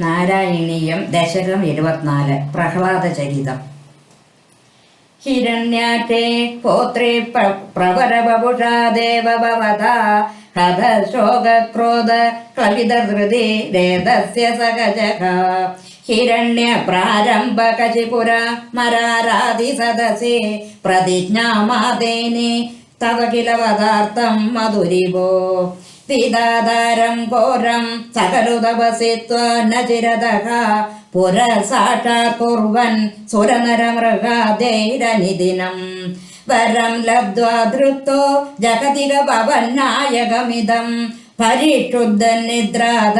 നാരായണീയം ദശകം 24 പ്രഹ്ലാദചരിതം. ഹിരണ്യാക്ഷേ പോത്രേ പ്രവരബഭുഷാ ദേവഭവതാ ഹത ശോകക്രോധ ക്ലവിതധൃതി രേതസ്യ സഹജഃ ഹിരണ്യ പ്രാരംഭ കശിപുര മരാരാധി സദസി പ്രതിജ്ഞാമാദേനി തവ കില പദാർത്ഥം മധുരിവോ വിദാധാരം ഘോരം സകലുതപസിത്വ ന ചിരതഃ പുര സാക്ഷാത് കുർവൻ സുരനരമൃഗാദൈരനിദിനം വരം ലബ്ധ്വാ ധൃതോ ജഗതിക ഭവന്നായകമിദം പരിക്ഷുദ്ധൻ നിദ്രാത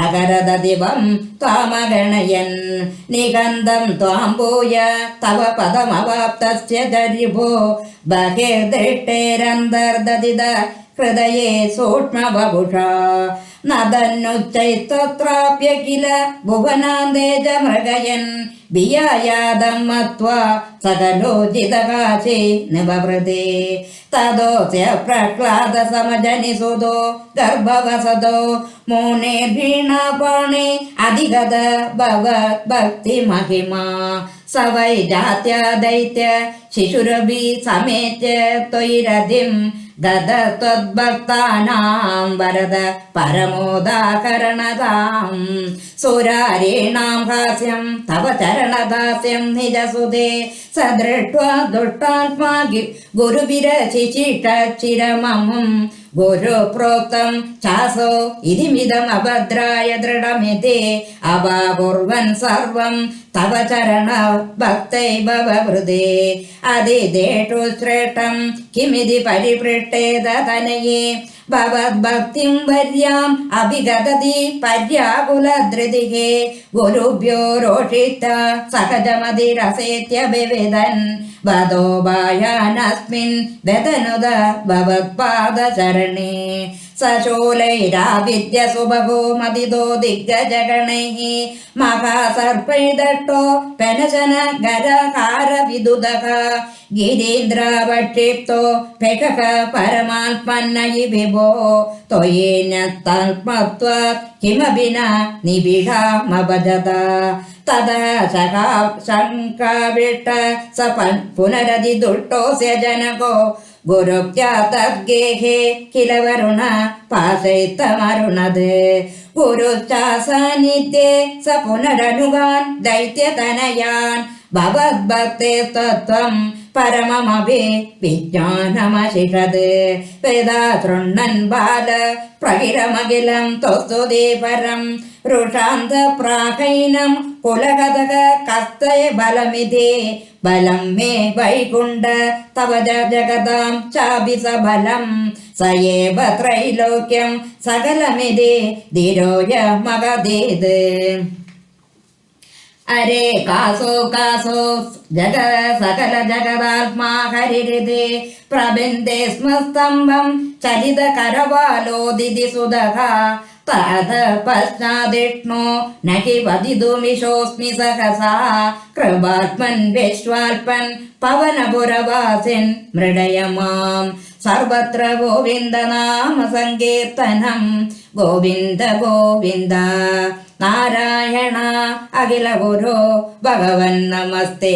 അകരദ ദിവം ത്വാമഗണയൻ നിഗന്ധം ത്വാംബൂയ തവ പദമവാപ്തസ്യ ദരിഭോ ബഹിർദൃഷ്ടേരന്തർദദിത ഹൃദയേ സൂക്ഷ്മബഭുഷാ നദന്നുച്ചൈസ്ത്രാപ്യ കില ഭുവനാന്തേജ മൃഗയൻ വിയായാദം മത്വാ സകലോചിതകാശേ നിവവൃതേ തദോസ്യ പ്രഹ്ലാദ സമജനിസുതോ ഗർഭവസതോ മൂനേർഭീണാപാണേ അധിഗത ഭവത് ഭക്തി മഹിമാ സ വൈ ജാത്യ ദൈത്യ ശിശുരഭി സമേത്യ ത്വയിരധിം ഗതത്വദ്ഭക്താനാം വരദ പരമോദാകരണതാം സുരാരീണാം ഹാസ്യം തവ ചരണദാസ്യം നിജസുതേ സദൃഷ്ട്വാ ദുഷ്ടാത്മാ ഗുരുവിരശിശിഷിരമമും ഗുരു പ്രോക്തം ചാസോ ഇതിമിദം അഭദ്രായ ദൃഢമിതി അപാകുർവൻ സർവം തവ ചരണ ഭക്തൈ ഭവവൃതേ അതിദേഷു ശ്രേഷ്ഠം കിമിതി പരിപൃഷ്ടേത തനയേ ഭവദ്ഭക്തിം വര്യാം അഭിഗതതി പര്യാകുലധൃതിഹേ ഗുരുഭ്യോ രോഷിത സഹജമതിരസേത്യഭിവിദൻ വദോ ഭയാനസ്മിൻ വ്യതനുത ഭവത്പാദചരണേ സശൂലൈരാവിദ്യ സുബഹോ മതിദോ ദിഗ്ഗജഗണൈഃ മഹാസർപ്പൈദട്ടോ പെനശന ഗരഹാര വിദുദഃ ഗിരീന്ദ്രവക്ഷിപ്തോ പെകഃ പരമാത്മന്നയി വിഭോ ത്വയേനത്തൽപത്വാ കിമപി ന നിബിഡാമഭജത തദാ ശങ്കാവിഷ്ട സ പുനരതി ദുഷ്ടോസ്യ ജനകോ ഗുരുപ്യാതദ്ഗേഹേ കില വരുണ പാശൈത്തമരുണത് ഗുരുശ്ചാസാന്നിധ്യേ സ പുനരനുഗാൻ ദൈത്യതനയാൻ ഭവദ്ഭക്തേ തത്വം പരമമഭി വിജ്ഞാനമശിഷത് വേദാ ശൃണ്ണൻ ബാല പ്രഹിരമഖിലം ത്വസ്തുതേ പരം ഋഷാന്ത പ്രാഹൈനം കുലകഥക കസ്തയ ബലമിതി ബലം മേ വൈകുണ്ഠ തവ ജഗതാം ചാപി സബലം സയേവ ത്രൈലോക്യം സകലമിതി ധീരോയ മഗധീത് അരേ കാസോ കാസോ ജഗ സകല ജഗദാത്മാ ഹരിരിതി പ്രബിന്ദേ സ്മസ്തംഭം ചലിത കരവാലോദിതി സുതഃ തത പശ്ചാദിഷ്ണോ നഹി വദിതുമിഷോസ്മി സഹസാ കൃപാത്മൻ വിശ്വാൽപൻ പവനപുരവാസിൻ മൃഡയമാം സർവത്ര ഗോവിന്ദ നാമ സങ്കീർത്തനം ഗോവിന്ദ ഗോവിന്ദ നാരായണ അഖില ഗുരോ ഭഗവൻ നമസ്തേ.